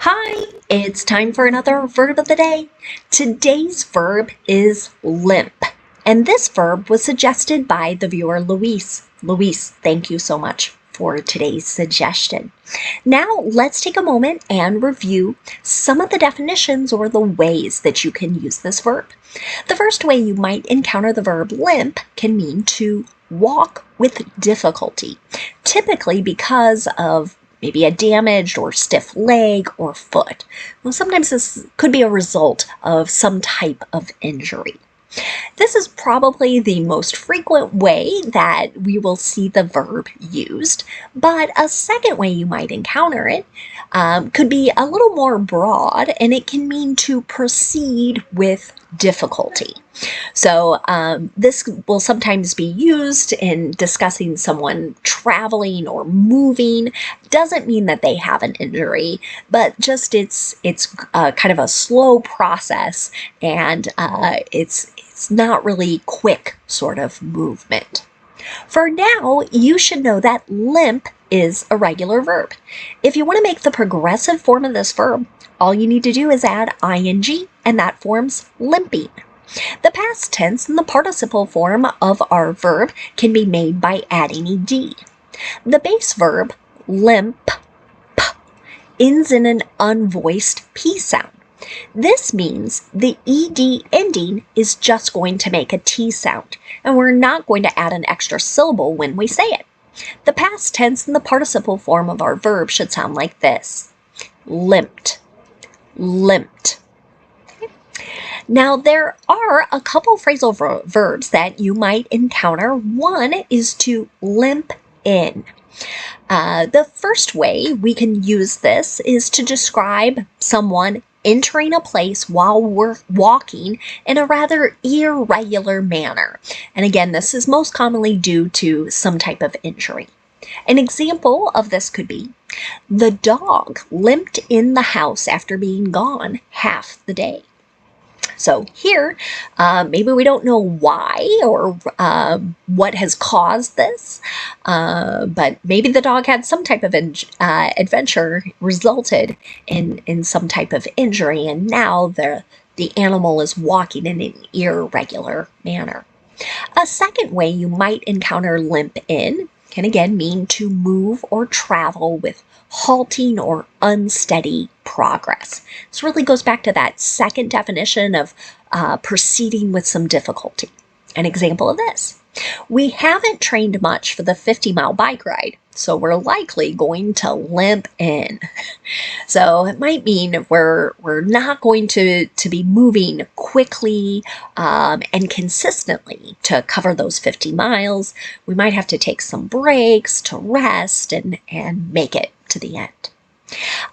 Hi, it's time for another verb of the day. Today's verb is limp, and this verb was suggested by the viewer Luis. Luis, thank you so much for today's suggestion. Now let's take a moment and review some of the definitions or the ways that you can use this verb. The first way you might encounter the verb limp can mean to walk with difficulty, typically because of maybe a damaged or stiff leg or foot. Well, sometimes this could be a result of some type of injury. This is probably the most frequent way that we will see the verb used, but a second way you might encounter it could be a little more broad, and it can mean to proceed with difficulty. So this will sometimes be used in discussing someone traveling or moving. Doesn't mean that they have an injury, but just it's kind of a slow process, and it's not really quick sort of movement. For now, you should know that limp is a regular verb. If you want to make the progressive form of this verb, all you need to do is add ing, and that forms limping. The past tense and the participle form of our verb can be made by adding ed. The base verb, limp, ends in an unvoiced p sound. This means the ed ending is just going to make a t sound, and we're not going to add an extra syllable when we say it. The past tense and the participle form of our verb should sound like this: limped, limped. Now, there are a couple phrasal verbs that you might encounter. One is to limp in. The first way we can use this is to describe someone entering a place while we're walking in a rather irregular manner. And again, this is most commonly due to some type of injury. An example of this could be, the dog limped in the house after being gone half the day. So here, maybe we don't know why or what has caused this, but maybe the dog had some type of adventure resulted in some type of injury, and now the animal is walking in an irregular manner. A second way you might encounter limp in can again mean to move or travel with halting or unsteady progress. This really goes back to that second definition of proceeding with some difficulty. An example of this: we haven't trained much for the 50-mile bike ride, so we're likely going to limp in. So it might mean we're not going to be moving quickly and consistently to cover those 50 miles. We might have to take some breaks to rest and make it to the end.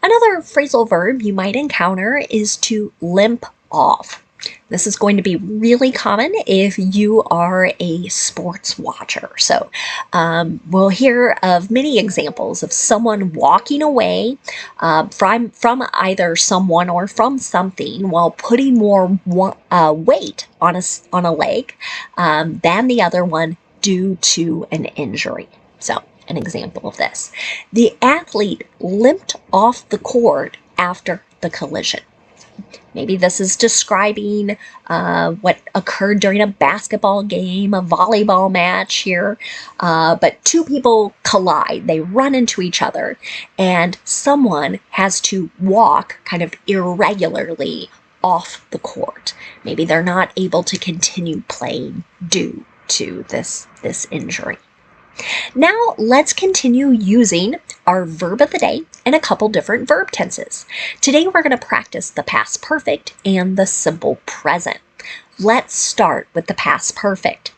Another phrasal verb you might encounter is to limp off. This is going to be really common if you are a sports watcher. So we'll hear of many examples of someone walking away from either someone or from something while putting more weight on a leg than the other one due to an injury. So an example of this: the athlete limped off the court after the collision. Maybe this is describing what occurred during a basketball game, a volleyball match here, but two people collide, they run into each other, and someone has to walk kind of irregularly off the court. Maybe they're not able to continue playing due to this injury. Now let's continue using our verb of the day in a couple different verb tenses. Today we're going to practice the past perfect and the simple present. Let's start with the past perfect.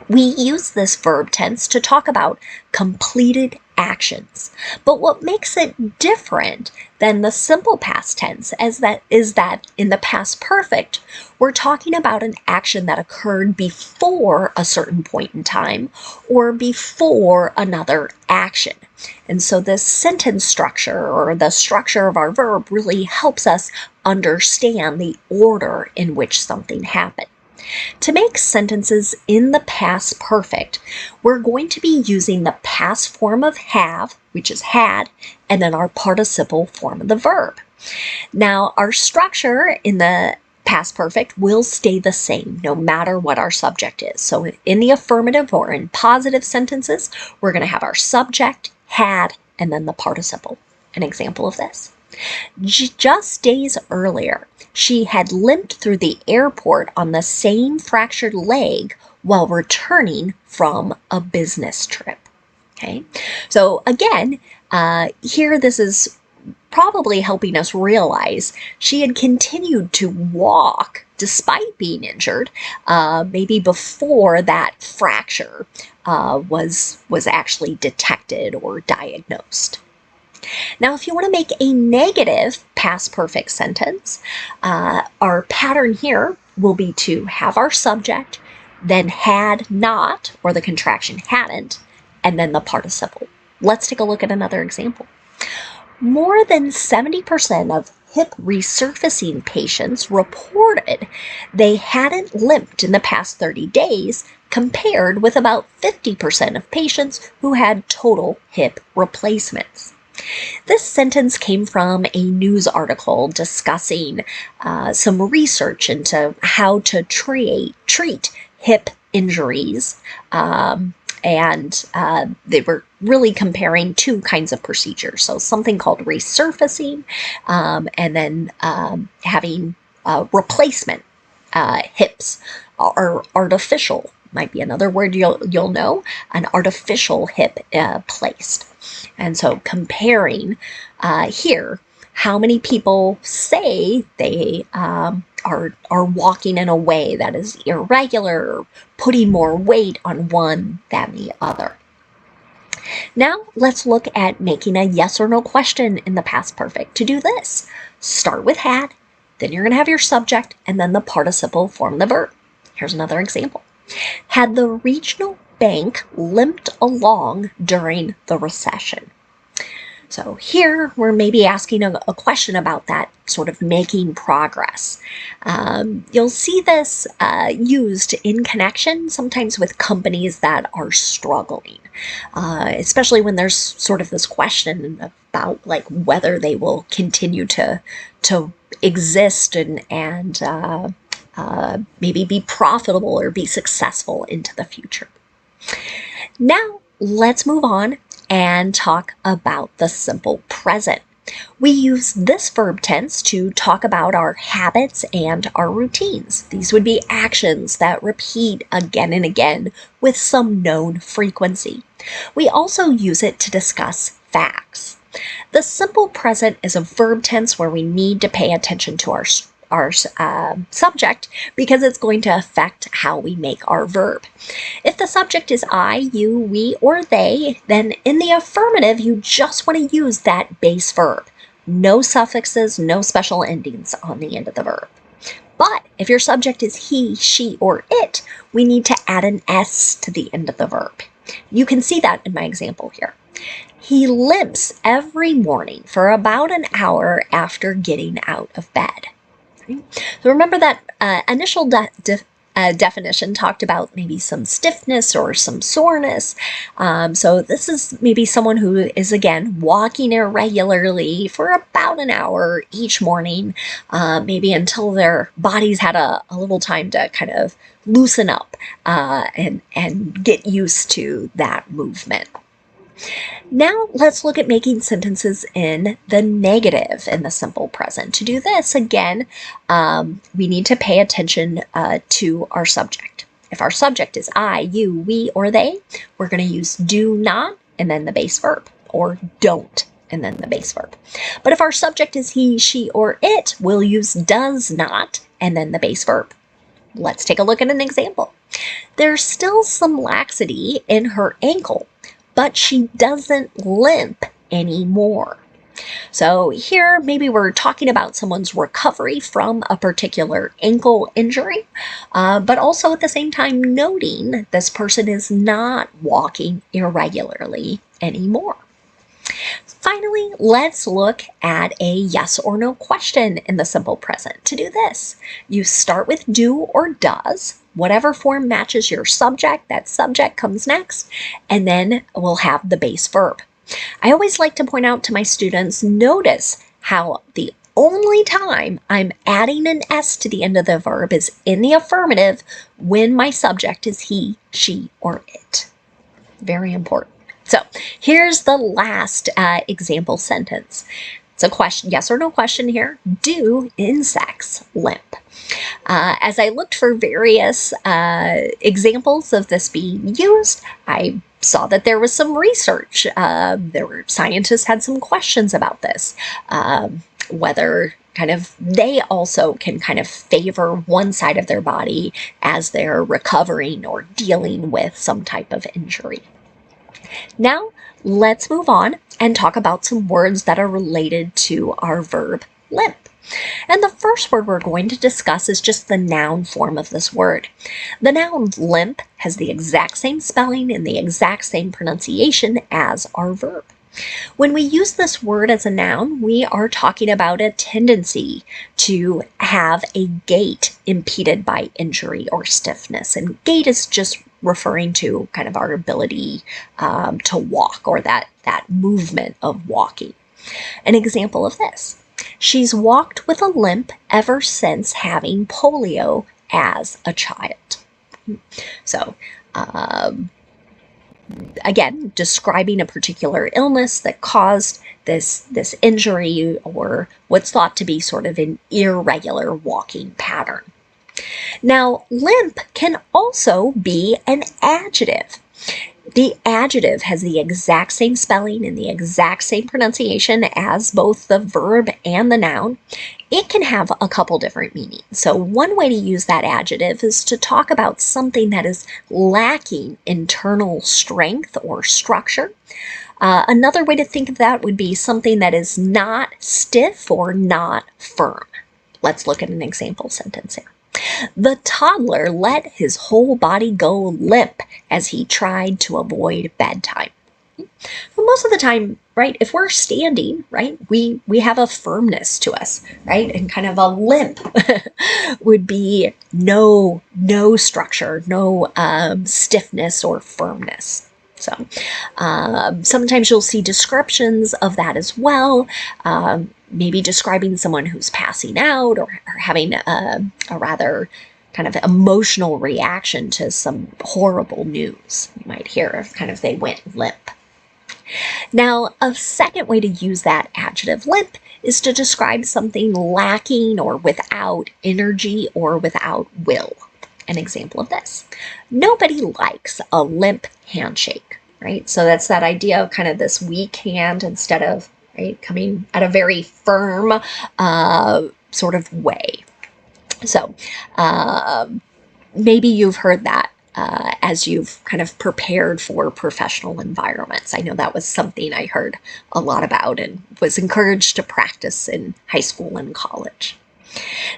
We use this verb tense to talk about completed actions. But what makes it different than the simple past tense is that in the past perfect, we're talking about an action that occurred before a certain point in time or before another action. And so this sentence structure, or the structure of our verb, really helps us understand the order in which something happened. To make sentences in the past perfect, we're going to be using the past form of have, which is had, and then our participle form of the verb. Now, our structure in the past perfect will stay the same no matter what our subject is. So in the affirmative or in positive sentences, we're going to have our subject, had, and then the participle. An example of this. Just days earlier, she had limped through the airport on the same fractured leg while returning from a business trip. Okay, so again, here this is probably helping us realize she had continued to walk despite being injured, maybe before that fracture was actually detected or diagnosed. Now, if you want to make a negative past perfect sentence, our pattern here will be to have our subject, then had not, or the contraction hadn't, and then the participle. Let's take a look at another example. More than 70% of hip resurfacing patients reported they hadn't limped in the past 30 days, compared with about 50% of patients who had total hip replacements. This sentence came from a news article discussing some research into how to treat hip injuries, and they were really comparing two kinds of procedures. So something called resurfacing, and then having replacement hips, or artificial might be another word you'll know, an artificial hip placed. And so comparing here, how many people say they are walking in a way that is irregular, or putting more weight on one than the other. Now let's look at making a yes or no question in the past perfect. To do this, start with had, then you're going to have your subject, and then the participle form the verb. Here's another example. Had the regional bank limped along during the recession? So here we're maybe asking a question about that sort of making progress. You'll see this used in connection sometimes with companies that are struggling, especially when there's sort of this question about like whether they will continue to exist and maybe be profitable or be successful into the future. Now let's move on and talk about the simple present. We use this verb tense to talk about our habits and our routines. These would be actions that repeat again and again with some known frequency. We also use it to discuss facts. The simple present is a verb tense where we need to pay attention to our subject because it's going to affect how we make our verb. If the subject is I, you, we, or they, then in the affirmative, you just want to use that base verb. No suffixes, no special endings on the end of the verb. But if your subject is he, she, or it, we need to add an S to the end of the verb. You can see that in my example here. He limps every morning for about an hour after getting out of bed. So remember that initial definition talked about maybe some stiffness or some soreness. So this is maybe someone who is, again, walking irregularly for about an hour each morning, maybe until their bodies had a little time to kind of loosen up and get used to that movement. Now let's look at making sentences in the negative in the simple present. To do this, again, we need to pay attention to our subject. If our subject is I, you, we, or they, we're going to use do not and then the base verb, or don't and then the base verb. But if our subject is he, she, or it, we'll use does not and then the base verb. Let's take a look at an example. There's still some laxity in her ankle, but she doesn't limp anymore. So here, maybe we're talking about someone's recovery from a particular ankle injury, but also at the same time noting this person is not walking irregularly anymore. Finally, let's look at a yes or no question in the simple present. To do this, you start with do or does. Whatever form matches your subject, that subject comes next, and then we'll have the base verb. I always like to point out to my students, notice how the only time I'm adding an S to the end of the verb is in the affirmative when my subject is he, she, or it. Very important. So here's the last example sentence. It's a question, yes or no question here. Do insects limp? As I looked for various examples of this being used, I saw that there was some research. Scientists had some questions about this, whether kind of they also can kind of favor one side of their body as they're recovering or dealing with some type of injury. Now, let's move on and talk about some words that are related to our verb limp. And the first word we're going to discuss is just the noun form of this word. The noun limp has the exact same spelling and the exact same pronunciation as our verb. When we use this word as a noun, we are talking about a tendency to have a gait impeded by injury or stiffness. And gait is just referring to kind of our ability to walk, or that movement of walking. An example of this: she's walked with a limp ever since having polio as a child. So, again, describing a particular illness that caused this injury, or what's thought to be sort of an irregular walking pattern. Now, limp can also be an adjective. The adjective has the exact same spelling and the exact same pronunciation as both the verb and the noun. It can have a couple different meanings. So one way to use that adjective is to talk about something that is lacking internal strength or structure. Another way to think of that would be something that is not stiff or not firm. Let's look at an example sentence here. The toddler let his whole body go limp as he tried to avoid bedtime. Well, most of the time, right, if we're standing, right, we have a firmness to us, right, and kind of a limp would be no structure, no stiffness or firmness. So sometimes you'll see descriptions of that as well, maybe describing someone who's passing out or having a rather kind of emotional reaction to some horrible news. You might hear of kind of they went limp. Now, a second way to use that adjective limp is to describe something lacking or without energy or without will. An example of this: nobody likes a limp handshake, right? So that's that idea of kind of this weak hand instead of, right, coming at a very firm sort of way. So maybe you've heard that as you've kind of prepared for professional environments. I know that was something I heard a lot about and was encouraged to practice in high school and college.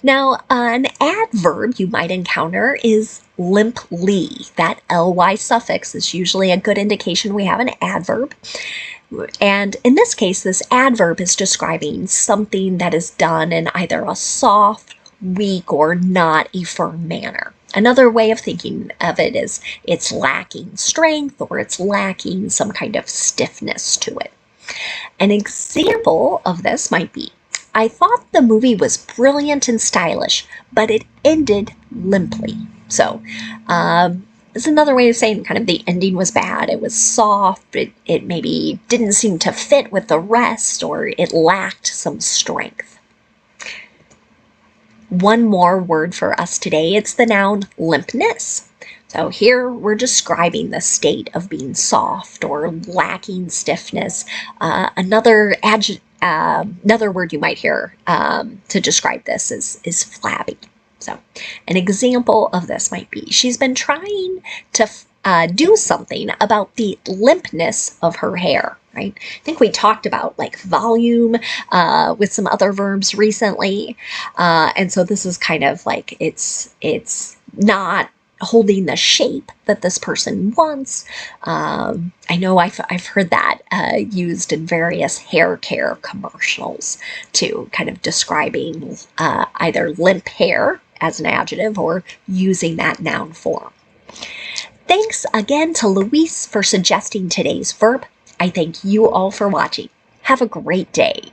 Now, an adverb you might encounter is limply. That ly suffix is usually a good indication we have an adverb. And in this case, this adverb is describing something that is done in either a soft, weak, or not a firm manner. Another way of thinking of it is it's lacking strength or it's lacking some kind of stiffness to it. An example of this might be, I thought the movie was brilliant and stylish, but it ended limply. So, it's another way of saying kind of the ending was bad. It was soft. It maybe didn't seem to fit with the rest, or it lacked some strength. One more word for us today. It's the noun limpness. So here we're describing the state of being soft or lacking stiffness. Another word you might hear to describe this is flabby. So an example of this might be, she's been trying to do something about the limpness of her hair, right? I think we talked about like volume with some other verbs recently. And so this is kind of like it's not holding the shape that this person wants. I know I've heard that used in various hair care commercials too, kind of describing either limp hair as an adjective or using that noun form. Thanks again to Luis for suggesting today's verb. I thank you all for watching. Have a great day.